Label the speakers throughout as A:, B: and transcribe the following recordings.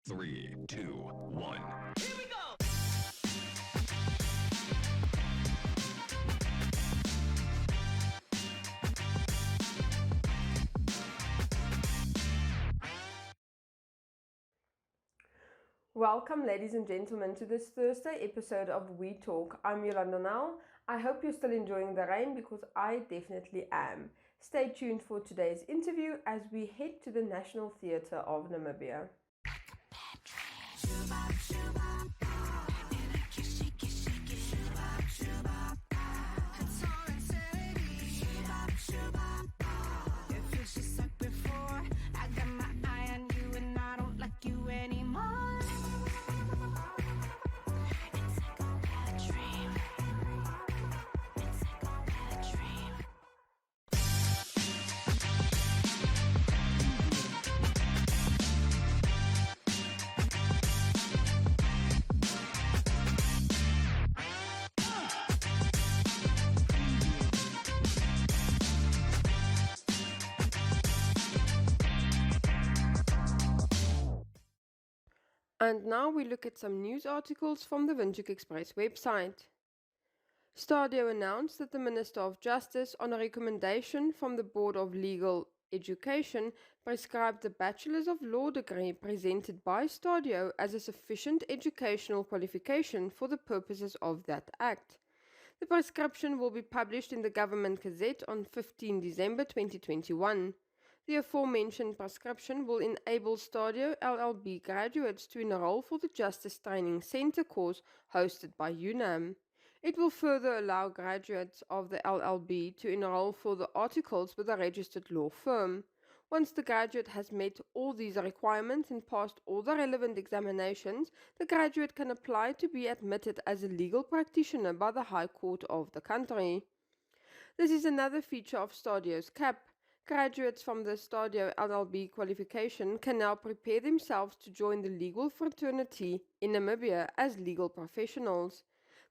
A: 3, 2, 1.
B: Here we go!
C: Welcome, ladies and gentlemen, to this Thursday episode of We Talk. I'm Yolanda Nell. I hope you're still enjoying the rain because I definitely am. Stay tuned for today's interview as we head to the National Theatre of Namibia. And now we look at some news articles from the Windhoek Express website. Stadio announced that the Minister of Justice, on a recommendation from the Board of Legal Education, prescribed the Bachelor's of Law degree presented by Stadio as a sufficient educational qualification for the purposes of that Act. The prescription will be published in the Government Gazette on 15 December 2021. The aforementioned prescription will enable Stadio LLB graduates to enroll for the Justice Training Centre course hosted by UNAM. It will further allow graduates of the LLB to enroll for the articles with a registered law firm. Once the graduate has met all these requirements and passed all the relevant examinations, the graduate can apply to be admitted as a legal practitioner by the High Court of the country. This is another feature of Stadio's CAP. Graduates from the Stadio LLB qualification can now prepare themselves to join the legal fraternity in Namibia as legal professionals.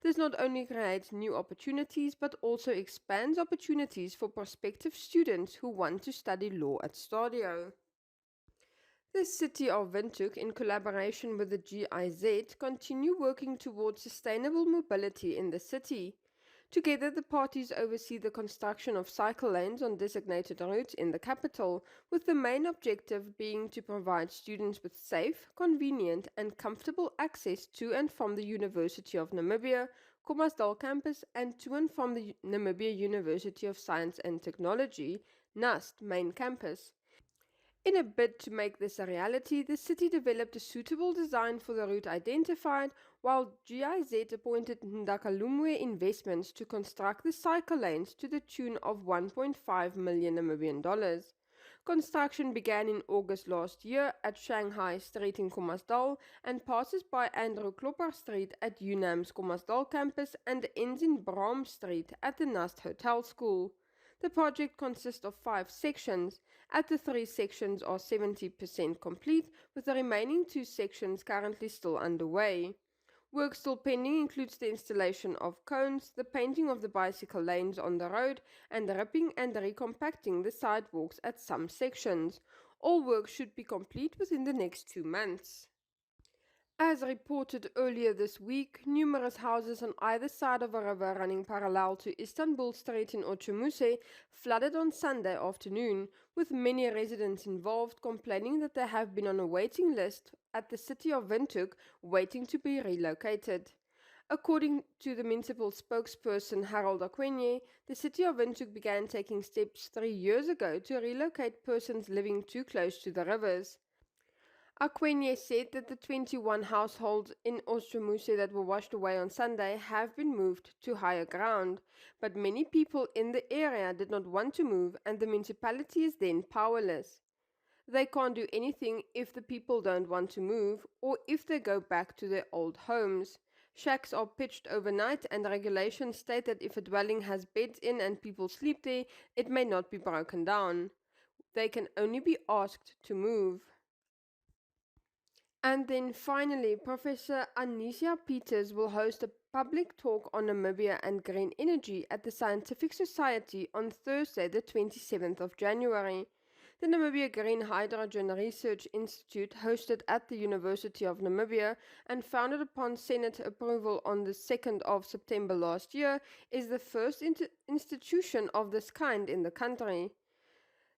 C: This not only creates new opportunities but also expands opportunities for prospective students who want to study law at Stadio. The City of Windhoek, in collaboration with the GIZ, continue working towards sustainable mobility in the city. Together, the parties oversee the construction of cycle lanes on designated routes in the capital, with the main objective being to provide students with safe, convenient and comfortable access to and from the University of Namibia, Kommersdal campus, and to and from the Namibia University of Science and Technology, NUST, main campus. In a bid to make this a reality, the city developed a suitable design for the route identified, while GIZ appointed Ndakalumwe Investments to construct the cycle lanes to the tune of 1.5 million Namibian dollars. Construction began in August last year at Shanghai Street in Kommersdal and passes by Andrew Klopper Street at UNAM's Kommersdal campus and ends in Braam Street at the NUST Hotel School. The project consists of 5 sections. At the 3 sections are 70% complete, with the remaining 2 sections currently still underway. Work still pending includes the installation of cones, the painting of the bicycle lanes on the road, and ripping and recompacting the sidewalks at some sections. All work should be complete within the next 2 months. As reported earlier this week, numerous houses on either side of a river running parallel to Istanbul Street in Ochemuse flooded on Sunday afternoon, with many residents involved complaining that they have been on a waiting list at the city of Windhoek waiting to be relocated. According to the municipal spokesperson Harold Akwenye, the city of Windhoek began taking steps 3 years ago to relocate persons living too close to the rivers. Akwenye said that the 21 households in Ochemuse that were washed away on Sunday have been moved to higher ground, but many people in the area did not want to move and the municipality is then powerless. They can't do anything if the people don't want to move or if they go back to their old homes. Shacks are pitched overnight and regulations state that if a dwelling has beds in and people sleep there, it may not be broken down. They can only be asked to move. And then finally, Professor Anisia Peters will host a public talk on Namibia and green energy at the Scientific Society on Thursday, the 27th of January. The Namibia Green Hydrogen Research Institute, hosted at the University of Namibia and founded upon Senate approval on the 2nd of September last year, is the first institution of this kind in the country.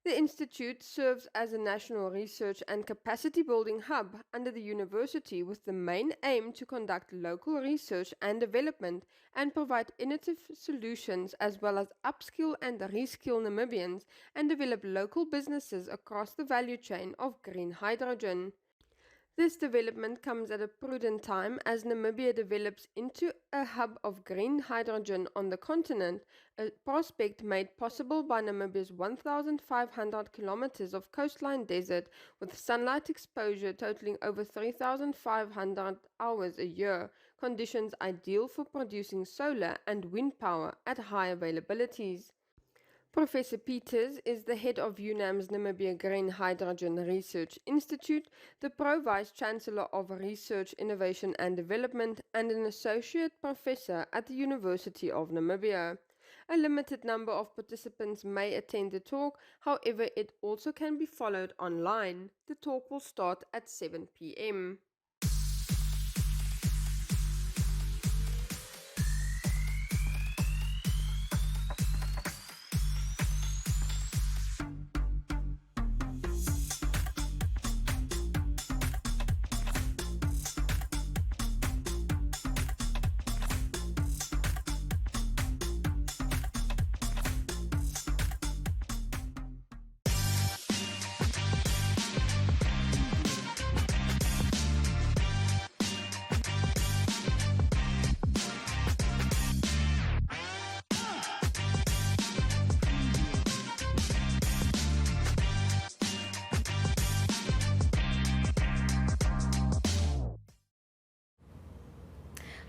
C: The institute serves as a national research and capacity building hub under the university with the main aim to conduct local research and development and provide innovative solutions as well as upskill and reskill Namibians and develop local businesses across the value chain of green hydrogen. This development comes at a prudent time as Namibia develops into a hub of green hydrogen on the continent, a prospect made possible by Namibia's 1,500 kilometers of coastline desert with sunlight exposure totaling over 3,500 hours a year, conditions ideal for producing solar and wind power at high availabilities. Professor Peters is the head of UNAM's Namibia Green Hydrogen Research Institute, the Pro-Vice Chancellor of Research, Innovation and Development, and an Associate Professor at the University of Namibia. A limited number of participants may attend the talk, however, it also can be followed online. The talk will start at 7 p.m.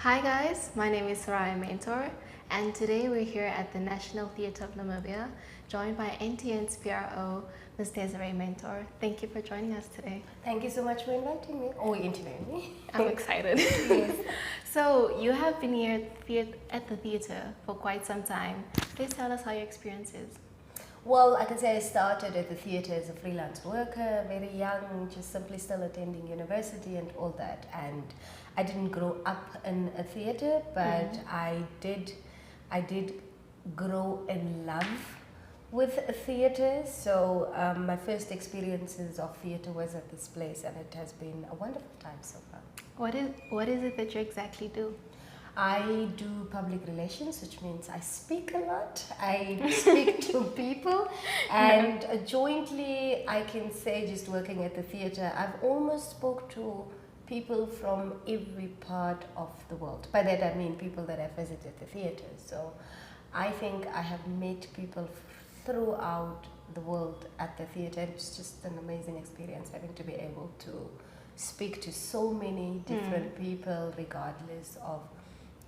B: Hi guys, my name is Soraya Mentor, and today we're here at the National Theatre of Namibia, joined by NTN's PRO, Ms. Desiree Mentor. Thank you for joining us today.
D: Thank you so much for inviting me, or interviewing me.
B: I'm excited.
D: Yes.
B: So, you have been here at the theatre for quite some time. Please tell us how your experience is.
D: Well, I can say I started at the theatre as a freelance worker, very young, just simply still attending university and all that. And I didn't grow up in a theatre, but I did grow in love with theatre. So my first experiences of theatre was at this place, and it has been a wonderful time so far.
B: What is it that you exactly do?
D: I do public relations, which means I speak a lot. I speak to people, and jointly, I can say, just working at the theatre, I've almost spoke to people from every part of the world. By that I mean people that have visited the theatre. So I think I have met people throughout the world at the theatre. It's just an amazing experience having to be able to speak to so many different people, regardless of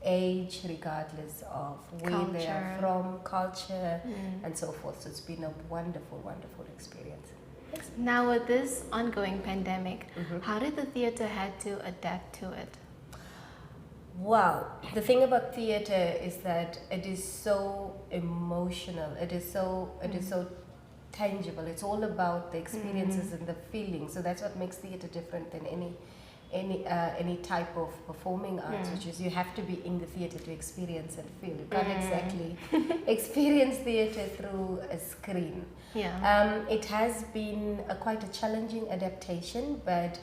D: age, regardless of where they are from, culture, and so forth. So it's been a wonderful, wonderful experience. Yes.
B: Now with this ongoing pandemic, how did the theatre had to adapt to it?
D: Wow, the thing about theatre is that it is so emotional. It is so tangible. It's all about the experiences and the feelings. So that's what makes theatre different than any type of performing arts, which is you have to be in the theatre to experience and feel. You can't exactly experience theatre through a screen.
B: Yeah.
D: It has been quite a challenging adaptation, but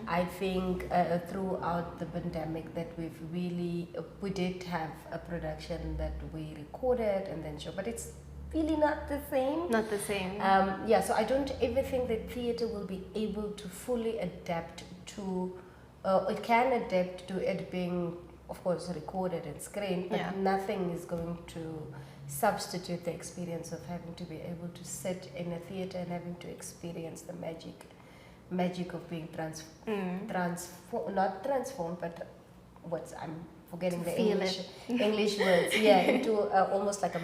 D: I think throughout the pandemic that we did have a production that we recorded and then show, but it's really not the same.
B: Not the same.
D: Yeah, so I don't ever think that theatre will be able to fully adapt to, it can adapt to it being, of course, recorded and screened, but nothing is going to substitute the experience of having to be able to sit in a theatre and having to experience the magic of being not transformed, but I'm forgetting the English words, into almost like a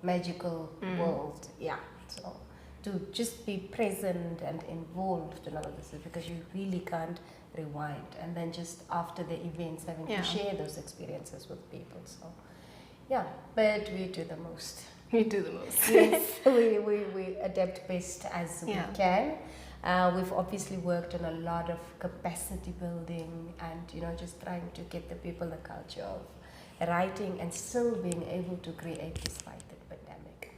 D: magical world. Yeah, so to just be present and involved in all of this, because you really can't rewind, and then just after the events having to share those experiences with people. So yeah, but we do the most.
B: You do the most.
D: Yes, we adapt best as
B: Yeah.
D: we can. We've obviously worked on a lot of capacity building and, just trying to get the people the culture of writing and still being able to create despite the pandemic.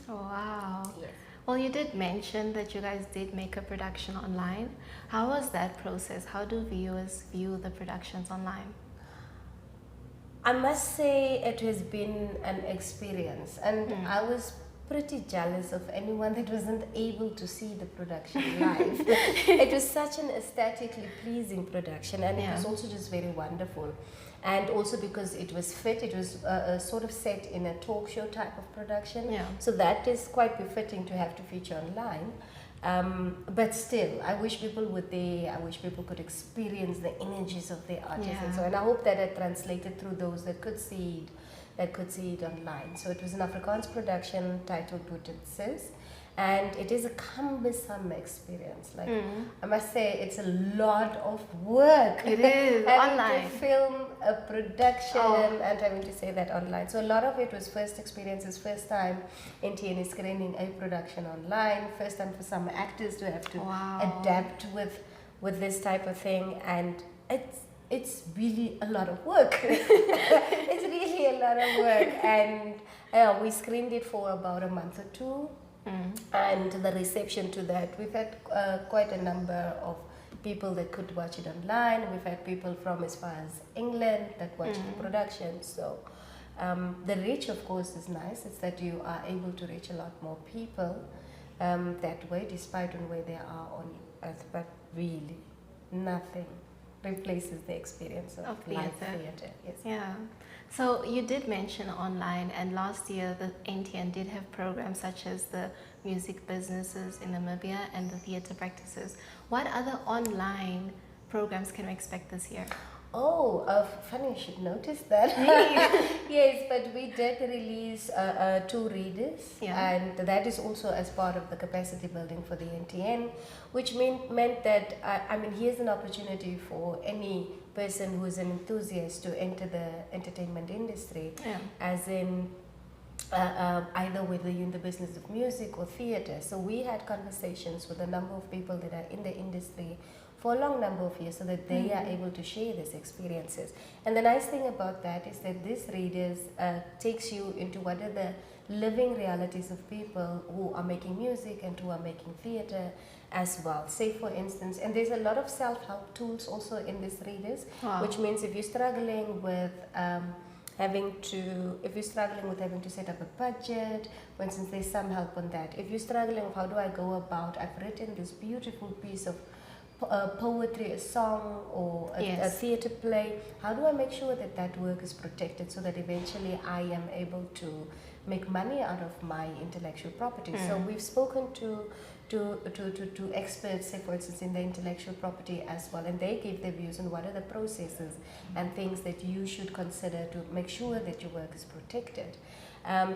B: Oh, wow.
D: Yes.
B: Well, you did mention that you guys did make a production online. How was that process? How do viewers view the productions online?
D: I must say it has been an experience, and I was pretty jealous of anyone that wasn't able to see the production live. It was such an aesthetically pleasing production, and it
B: Yeah.
D: was also just very wonderful. And also because it was fit, it was sort of set in a talk show type of production.
B: Yeah.
D: So that is quite befitting to have to feature online. But still, I wish people were there. I wish people could experience the energies of the artists, and
B: Yeah.
D: so. And I hope that it translated through those that could see it online. So it was an Afrikaans production titled Boetetsis, and it is a cumbersome experience. Like I must say, it's a lot of work.
B: It is,
D: having
B: online.
D: to film a production
B: Oh.
D: and having to say that online. So a lot of it was first experiences, first time NTN is screening a production online, first time for some actors to have to
B: Wow.
D: adapt with this type of thing, and it's really a lot of work. It's really a lot of work, and we screened it for about a month or two. And the reception to that, we've had quite a number of people that could watch it online. We've had people from as far as England that watched the production. So the reach, of course, is nice. It's that you are able to reach a lot more people that way, despite on where they are on earth. But really, nothing replaces the experience of live
B: theatre.
D: theatre. Yes.
B: Yeah. So you did mention online, and last year the NTN did have programs such as the music businesses in Namibia and the theatre practices. What other online programs can we expect this year?
D: Oh, funny you should notice that. Yes, but we did release 2 readers,
B: Yeah.
D: and that is also as part of the capacity building for the NTN, which meant that, I mean, here's an opportunity for any person who is an enthusiast to enter the entertainment industry,
B: Yeah.
D: as in either whether you're in the business of music or theatre. So we had conversations with a number of people that are in the industry for a long number of years so that they are able to share these experiences. And the nice thing about that is that this readers takes you into what are the living realities of people who are making music and who are making theatre as well. Say for instance, and there's a lot of self-help tools also in these readers,
B: Wow.
D: which means if you're struggling with having to set up a budget, for instance, there's some help on that. If you're struggling with how do I go about, I've written this beautiful piece of poetry, a song, or a
B: Yes.
D: theatre play, how do I make sure that that work is protected so that eventually I am able to make money out of my intellectual property? So we've spoken to experts, say for instance in the intellectual property as well, and they give their views on what are the processes and things that you should consider to make sure that your work is protected.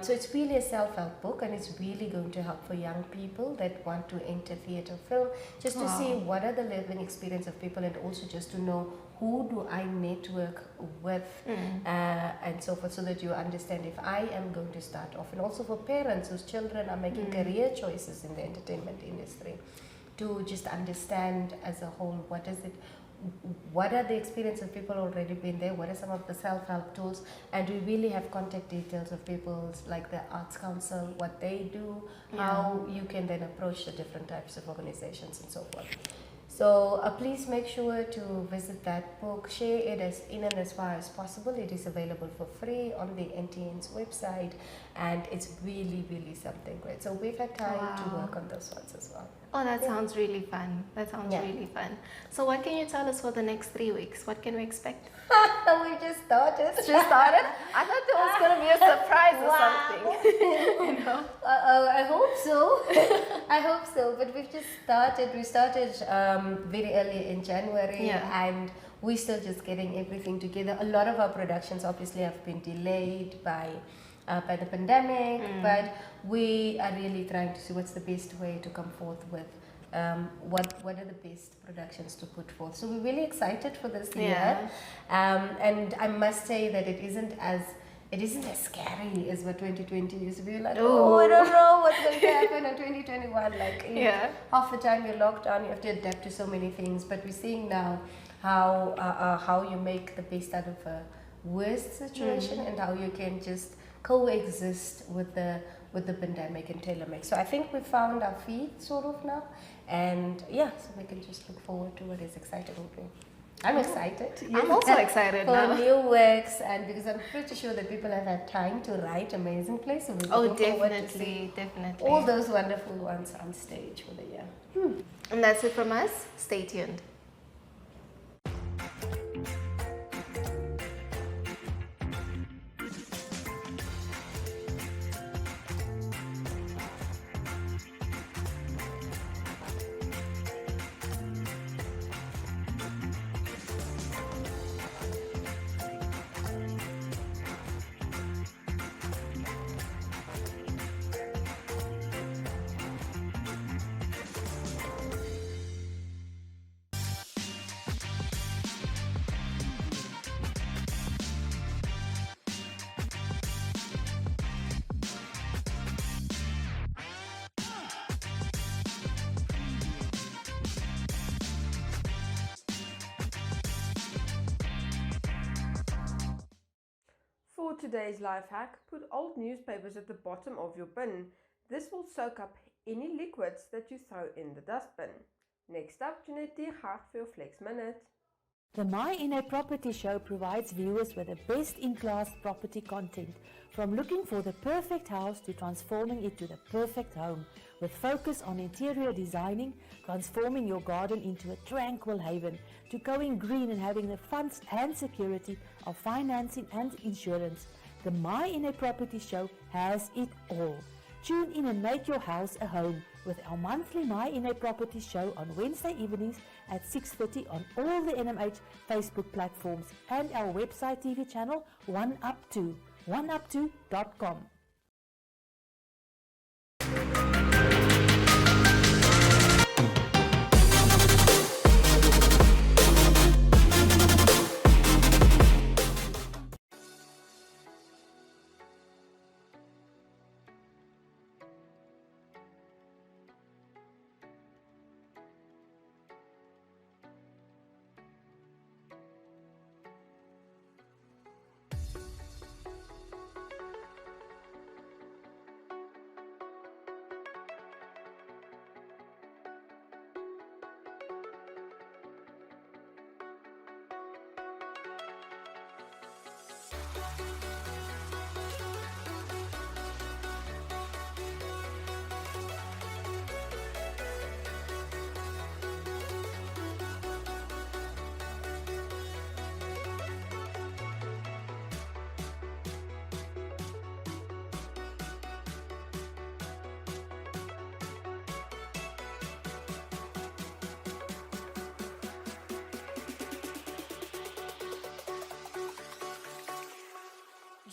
D: So it's really a self-help book, and it's really going to help for young people that want to enter theatre film, just to see what are the living experience of people, and also just to know who do I network with and so forth, so that you understand if I am going to start off. And also for parents whose children are making career choices in the entertainment industry, to just understand as a whole what are the experience of people already been there, what are some of the self-help tools, and we really have contact details of people like the Arts Council, what they do, how you can then approach the different types of organizations and so forth. So please make sure to visit that book, share it as far as possible. It is available for free on the NTN's website, and it's really, really something great. So we've had time to work on those ones as well.
B: Oh, that sounds really fun. That sounds
D: Yeah.
B: really fun. So what can you tell us for the next 3 weeks? What can we expect?
D: We just started.
B: Just started? I thought there was going to be a surprise or something. You know?
D: I hope so. I hope so. But we've just started. We started very early in January, and we're still just getting everything together. A lot of our productions obviously have been delayed by the pandemic, but we are really trying to see what's the best way to come forth with what are the best productions to put forth. So we're really excited for this year, and I must say that it isn't as it isn't as scary as what 2020 used to be. Like,
B: Ooh.
D: oh, I don't know what's going to happen in 2021. Like,
B: Yeah.
D: half the time you're locked down, you have to adapt to so many things. But we're seeing now how you make the best out of a worst situation and how you can just coexist with the pandemic and tailor-make. So I think we found our feet sort of now, and yeah, so we can just look forward to what is exciting will be. I'm excited.
B: I'm also excited
D: for
B: now.
D: new works, and because I'm pretty sure that people have had time to write amazing plays. So we're
B: Oh,
D: looking forward to see
B: definitely.
D: all those wonderful ones on stage for the year.
B: And that's it from us. Stay tuned.
C: For today's life hack, put old newspapers at the bottom of your bin. This will soak up any liquids that you throw in the dustbin. Next up, Jeanette Diergaard for your Flex Minute.
E: The My NA Property Show provides viewers with the best-in-class property content, from looking for the perfect house to transforming it to the perfect home, with focus on interior designing, transforming your garden into a tranquil haven, to going green and having the funds and security of financing and insurance. The My NA Property Show has it all. Tune in and make your house a home with our monthly My NA Property Show on Wednesday evenings at 6:30 on all the NMH Facebook platforms and our website TV channel 1up2, 1up2.com.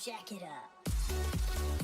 F: Jack it up.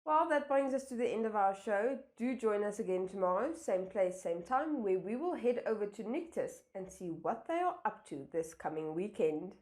C: Well, that brings us to the end of our show. Do join us again tomorrow, same place, same time, where we will head over to Nictus and see what they are up to this coming weekend.